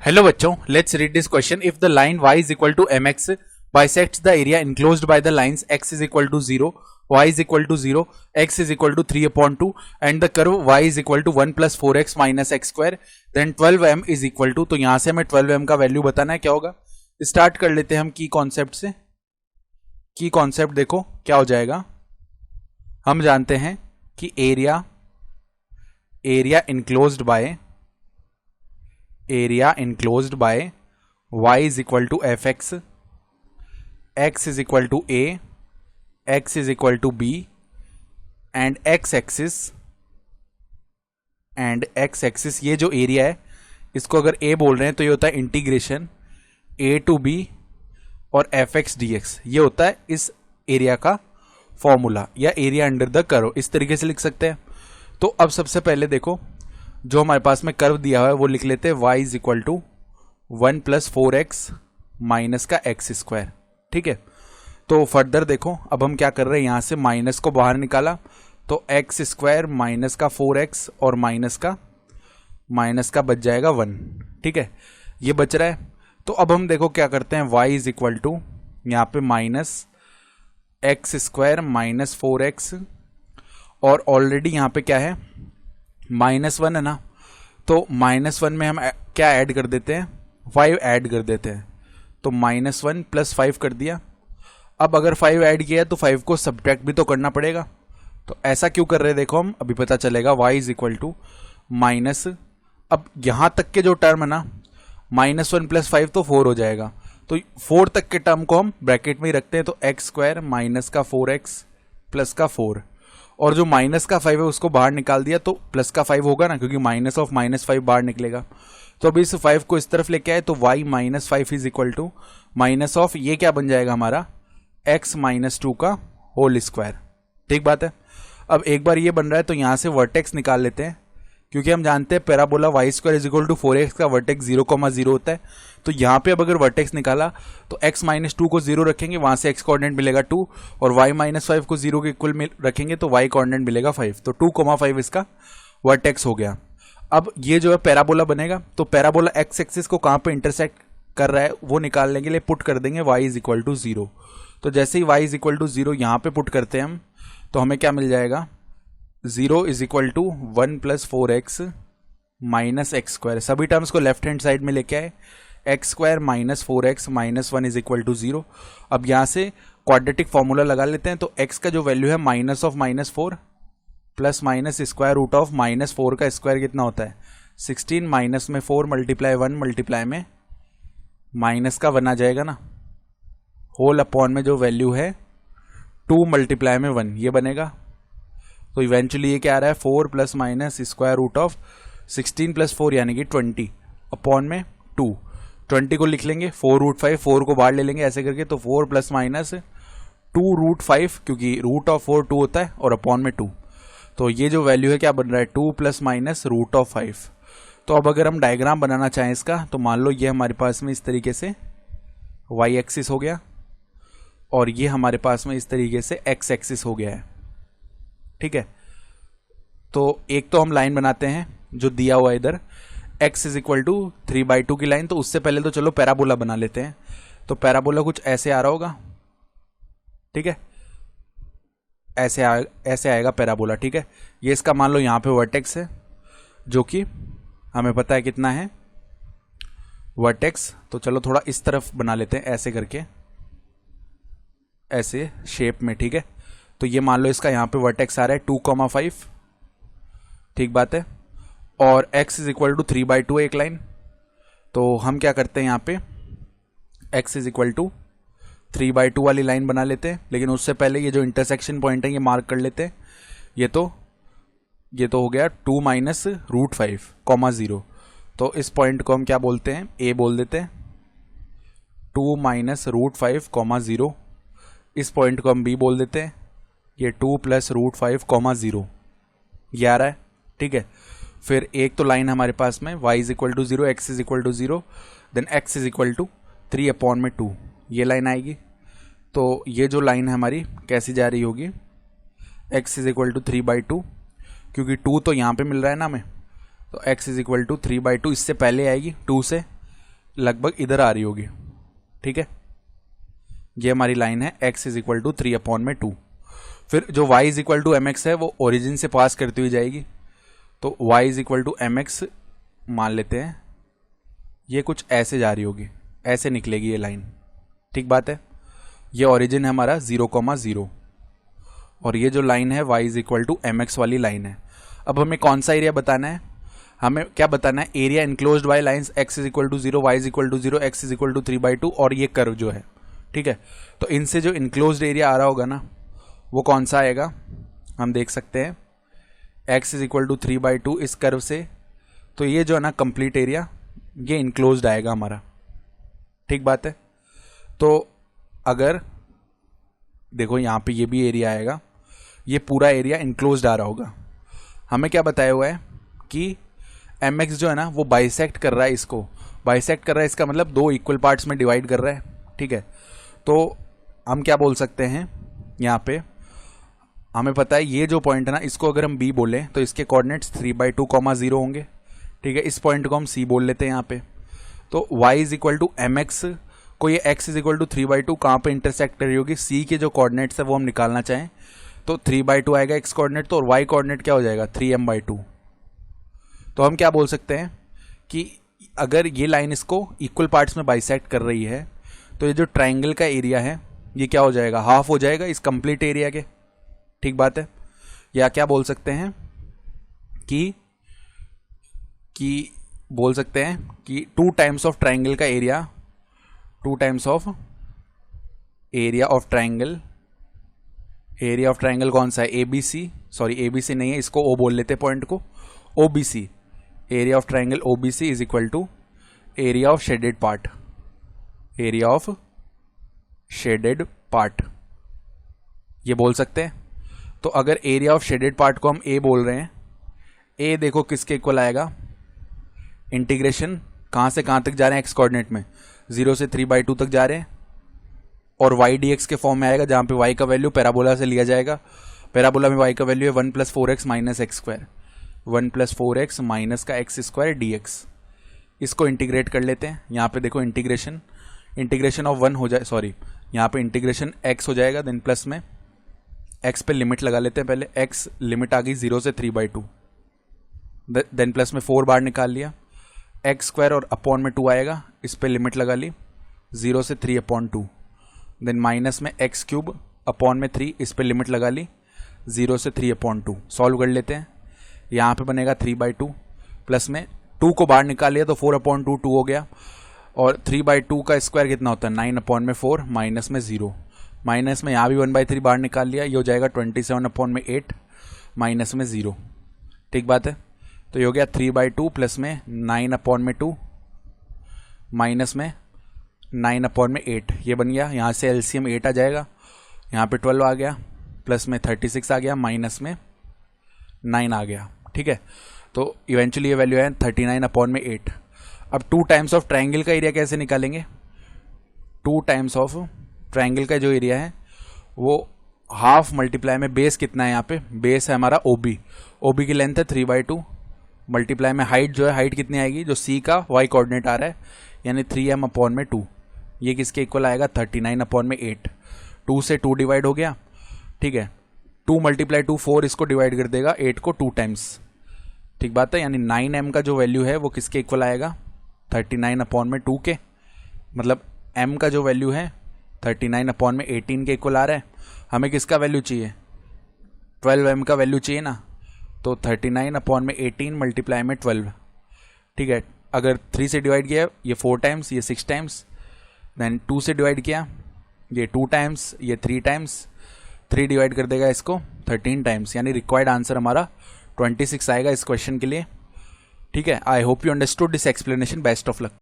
Hello बच्चों, let's read this question. If the line y is equal to mx bisects the area enclosed by the lines x is equal to 0, y is equal to 0, x is equal to 3 upon 2 and the curve y is equal to 1 plus 4x minus x square, then 12m is equal to. तो यहां से हमें 12m का value बताना है. क्या होगा, start कर लेते हैं हम की कॉन्सेप्ट से. की कॉन्सेप्ट देखो क्या हो जाएगा. हम जानते हैं कि area enclosed by y is equal to fx, x is equal to a, x is equal to b and x axis ये जो एरिया है इसको अगर a बोल रहे हैं तो ये होता है इंटीग्रेशन a to b और fx dx. ये होता है इस एरिया का फॉर्मूला या एरिया अंडर द कर्व. इस तरीके से लिख सकते हैं. तो अब सबसे पहले देखो जो हमारे पास में कर्व दिया हुआ है वो लिख लेते हैं y is equal to 1 plus 4x minus का x स्क्वायर. ठीक है. तो फर्दर देखो अब हम क्या कर रहे हैं, यहां से माइनस को बाहर निकाला तो x स्क्वायर माइनस का 4x और माइनस का बच जाएगा 1. ठीक है, ये बच रहा है. तो अब हम देखो क्या करते हैं, y इज इक्वल टू यहाँ पे minus x square minus 4x और ऑलरेडी यहाँ पे क्या है -1 है ना. तो -1 में हम क्या ऐड कर देते हैं, 5 ऐड कर देते हैं. तो -1 प्लस 5 कर दिया. अब अगर 5 ऐड किया तो 5 को सब्ट्रैक्ट भी तो करना पड़ेगा. तो ऐसा क्यों कर रहे हैं देखो हम अभी पता चलेगा. y is equal to minus, अब यहां तक के जो टर्म है ना -1 प्लस 5 तो 4 हो जाएगा. तो 4 तक के टर्म को हम ब्रैकेट में ही रखते हैं. तो एक्स स्क्वायर माइनस का 4x प्लस का 4 और जो माइनस का 5 है उसको बाहर निकाल दिया तो प्लस का 5 होगा ना, क्योंकि माइनस ऑफ -5 बाहर निकलेगा. तो अभी इस 5 को इस तरफ लेके आए तो y minus 5 is equal to minus of ये क्या बन जाएगा हमारा x माइनस 2 का होल स्क्वायर. ठीक बात है. अब एक बार ये बन रहा है तो यहां से वर्टेक्स निकाल लेते हैं, क्योंकि हम जानते हैं parabola y square is equal to 4x का वर्टेक्स 0,0 होता है. तो यहाँ पे अब अगर वर्टेक्स निकाला तो x माइनस 2 को 0 रखेंगे, वहां से x कोऑर्डिनेट मिलेगा 2 और y माइनस 5 को 0 के इक्वल रखेंगे तो y कोऑर्डिनेट मिलेगा 5. तो 2,5 इसका वर्टेक्स हो गया. अब ये जो है पैराबोला बनेगा. तो पैराबोला x एक्सिस को कहाँ पे इंटरसेक्ट कर रहा है वो निकालने के लिए पुट कर देंगे y इज इक्वल टू 0. तो जैसे ही y इज इक्वल टू 0 यहाँ पे पुट करते हैं हम तो हमें क्या मिल जाएगा, 0 is equal to 1 plus 4x minus x square. सभी टर्म्स को लेफ्ट हैंड साइड में लेके आए. X square minus 4x minus 1 is equal to 0. अब यहाँ से क्वाड्रेटिक फॉर्मूला लगा लेते हैं. तो x का जो वैल्यू है minus of -4 plus minus square root of -4 का स्क्वायर कितना होता है 16 माइनस में 4 मल्टीप्लाई 1 मल्टीप्लाई में माइनस का 1 आ जाएगा ना, होल अपॉन में जो वैल्यू है 2 मल्टीप्लाई में 1 ये बनेगा. तो इवेंचुअली ये क्या आ रहा है 4 plus minus square root of 16 plus 4 यानी कि 20 अपॉन में 2. 20 को लिख लेंगे 4 रूट 5, 4 को बाहर ले लेंगे ऐसे करके. तो 4 प्लस माइनस 2 रूट 5, क्योंकि रूट ऑफ 4 2 होता है और अपॉन में 2. तो ये जो वैल्यू है क्या बन रहा है 2 प्लस माइनस रूट ऑफ 5. तो अब अगर हम डायग्राम बनाना चाहें इसका तो मान लो ये हमारे पास में इस तरीके से y एक्सिस हो गया और ये हमारे पास में इस तरीके से x एक्सिस हो गया है. ठीक है. तो एक तो हम लाइन बनाते हैं जो दिया हुआ है इधर x इज इक्वल टू 3/2 की लाइन. तो उससे पहले तो चलो पैराबोला बना लेते हैं. तो पैराबोला कुछ ऐसे आ रहा होगा. ठीक है, ऐसे आएगा पैराबोला. ठीक है, ये इसका मान लो यहाँ पे वर्टेक्स है जो कि हमें पता है कितना है वर्टेक्स. तो चलो थोड़ा इस तरफ बना लेते हैं ऐसे करके, ऐसे शेप में. ठीक है, तो ये मान लो इसका यहाँ पे वर्टेक्स आ रहा है 2,5. ठीक बात है. और x इज इक्वल टू 3/2 एक लाइन. तो हम क्या करते हैं यहाँ पे x इज इक्वल टू 3/2 वाली लाइन बना लेते हैं. लेकिन उससे पहले ये जो इंटरसेक्शन पॉइंट है ये मार्क कर लेते हैं. ये तो हो गया 2 माइनस रूट 5 0. तो इस पॉइंट को हम क्या बोलते हैं, a बोल देते हैं. 2 माइनस रूट 5 0. इस पॉइंट को हम b बोल देते हैं. ये 2 प्लस रूट 5 0 ये आ रहा है. ठीक है. फिर एक तो लाइन हमारे पास में y is equal to 0, x is equal to 0, then x is equal to 3 upon में 2 ये लाइन आएगी. तो ये जो लाइन है हमारी कैसी जा रही होगी, x इज इक्वल टू 3/2, क्योंकि 2 तो यहाँ पे मिल रहा है ना हमें. तो x इज इक्वल टू 3/2 इससे पहले आएगी 2 से. लगभग इधर आ रही होगी, ठीक है। ये हमारी लाइन है x इज इक्वल टू 3/2। फिर जो y is equal to mx है वो ओरिजिन से पास करती हुई जाएगी, तो y is equal to mx मान लेते हैं। ये कुछ ऐसे जा रही होगी, ऐसे निकलेगी ये लाइन, ठीक बात है। ये ओरिजिन है हमारा 0,0 और ये जो लाइन है y is equal to mx वाली लाइन है। अब हमें कौन सा एरिया बताना है, हमें क्या बताना है, area enclosed by lines x is equal to 0, y is equal to 0, x is equal to 3/2 और ये कर्व जो है, ठीक है। तो इनसे जो इनक्लोज्ड एरिया आ रहा होगा ना वो कौन सा आएगा, हम देख सकते हैं x इज इक्वल टू 3/2 इस कर्व से, तो ये जो है ना कंप्लीट एरिया ये इनक्लोज्ड आएगा हमारा, ठीक बात है। तो अगर देखो यहाँ पे ये भी एरिया आएगा, ये पूरा एरिया इनक्लोज्ड आ रहा होगा। हमें क्या बताया हुआ है कि mx जो है ना वो बाइसेक्ट कर रहा है, इसको बाइसेक्ट कर रहा है, इसका मतलब दो इक्वल पार्ट्स में डिवाइड कर रहा है, ठीक है। तो हम क्या बोल सकते हैं, यहाँ पे हमें पता है ये जो पॉइंट है ना इसको अगर हम b बोलें तो इसके कोऑर्डिनेट्स 3/2,0 होंगे, ठीक है। इस पॉइंट को हम c बोल लेते हैं यहाँ पे। तो y is equal to mx को ये x इज इक्वल टू 3/2 कहाँ पे इंटरसेक्ट कर रही होगी, c के जो कोऑर्डिनेट्स है वो हम निकालना चाहें तो 3/2 आएगा x कोऑर्डिनेट, तो और y कोऑर्डिनेट क्या हो जाएगा 3m/2। तो हम क्या बोल सकते हैं कि अगर ये लाइन इसको इक्वल पार्ट्स में बाइसेक्ट कर रही है तो ये जो ट्राइंगल का एरिया है ये क्या हो जाएगा, हाफ हो जाएगा इस कंप्लीट एरिया के, ठीक बात है। या क्या बोल सकते हैं कि बोल सकते हैं कि 2 टाइम्स ऑफ ट्राइंगल का area, 2 times of area of triangle, area of triangle कौन सा है, ABC, सॉरी ABC नहीं है, इसको O बोल लेते पॉइंट को, OBC, area of triangle OBC is equal to area of shaded part, area of shaded part, ये बोल सकते हैं। तो अगर एरिया ऑफ शेडेड पार्ट को हम A बोल रहे हैं, A देखो किसके इक्वल आएगा, इंटीग्रेशन कहाँ से कहाँ तक जा रहे हैं, x कोऑर्डिनेट में 0 से 3/2 तक जा रहे हैं, और y dx के फॉर्म में आएगा जहाँ पे y का वैल्यू पैराबोला से लिया जाएगा। पैराबोला में y का वैल्यू है 1 + 4x minus x square, 1 + 4x minus का x स्क्वायर dx। इसको इंटीग्रेट कर लेते हैं, यहाँ पे देखो इंटीग्रेशन ऑफ 1 हो जाए, सॉरी यहाँ पे इंटीग्रेशन x हो जाएगा, देन प्लस में x पे लिमिट लगा लेते हैं पहले, x लिमिट आ गई 0 से 3/2, देन प्लस में 4 बार निकाल लिया, एक्स स्क्वायर और अपॉन में 2 आएगा, इस पे लिमिट लगा ली 0 से 3/2, देन माइनस में एक्स क्यूब अपॉन में 3, इस पे लिमिट लगा ली 0 से 3/2। सॉल्व कर लेते हैं, यहाँ पे बनेगा 3/2, प्लस में 2 को बाहर निकाल लिया तो 4/2 2 हो गया, और 3/2 का स्क्वायर कितना होता है 9/4, माइनस में 0, माइनस में यहाँ भी 1/3 बाहर निकाल लिया, ये हो जाएगा 27/8 माइनस में 0, ठीक बात है। तो ये हो गया 3/2 प्लस में 9/2 माइनस में 9/8, ये बन गया, यहाँ से एलसीएम 8 आ जाएगा, यहाँ पे 12 आ गया, प्लस में 36 आ गया, माइनस में 9 आ गया, ठीक है। तो इवेंचुअली ये वैल्यू है 39/8। अब 2 टाइम्स ऑफ ट्राइंगल का एरिया कैसे निकालेंगे, 2 टाइम्स ऑफ ट्राइंगल का जो एरिया है वो हाफ मल्टीप्लाई में बेस कितना है, यहाँ पे बेस है हमारा OB की लेंथ है 3/2, मल्टीप्लाई में हाइट जो है, हाइट कितनी आएगी, जो C का y कोऑर्डिनेट आ रहा है यानी 3m/2, ये किसके इक्वल आएगा 39/8। 2 से 2 डिवाइड हो गया, ठीक है, 2 × 2 4, इसको डिवाइड कर देगा 8 को 2 टाइम्स, ठीक बात है। यानी 9m का जो वैल्यू है वो किसके इक्वल आएगा 39/2 के, मतलब m का जो वैल्यू है 39/18 के इक्वल आ रहा है। हमें किसका वैल्यू चाहिए, 12m का वैल्यू चाहिए ना, तो 39/18 मल्टीप्लाई में 12, ठीक है। अगर 3 से डिवाइड किया ये 4 टाइम्स, ये 6 टाइम्स, देन 2 से डिवाइड किया ये 2 टाइम्स, ये 3 टाइम्स, 3 डिवाइड कर देगा इसको 13 टाइम्स, यानी रिक्वायर्ड आंसर हमारा 26 आएगा इस क्वेश्चन के लिए, ठीक है। I hope you understood this explanation, best of luck.